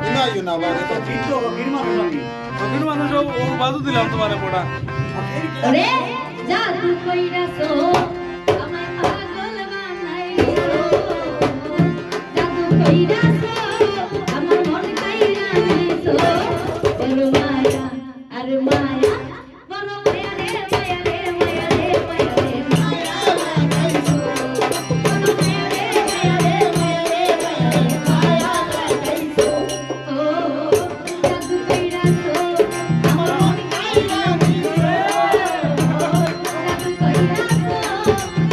ইনা ইউনা বারে তো কিন্তু ওখানে মানুষ ও বাজু দিলাম তোমার পোড়া ওরে জাদু কইরাছো আমায় পাগল বানাইছো জাদু কইরাছো আমার মন কাইরা নিছো বড় মায়া আর মায়া বড় মায়া রে মায়া রে মায়া রে মায়া রে মায়া লাগাইছো বড় মায়া রে মায়া রে মায়া রে মায়া লাগাইছো ও জাদু কইরাছো আমার মন কাইরা নিছো জাদু কইরাছো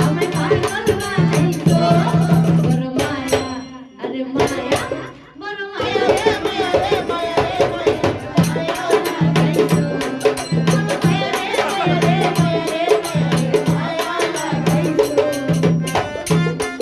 আমায় পাগল বানাইছো বড় মায়া আর মায়া বড় মায়া রে মায়া রে মায়া রে মায়া লাগাইছো বড় মায়া রে মায়া রে মায়া রে মায়া লাগাইছো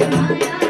Bye.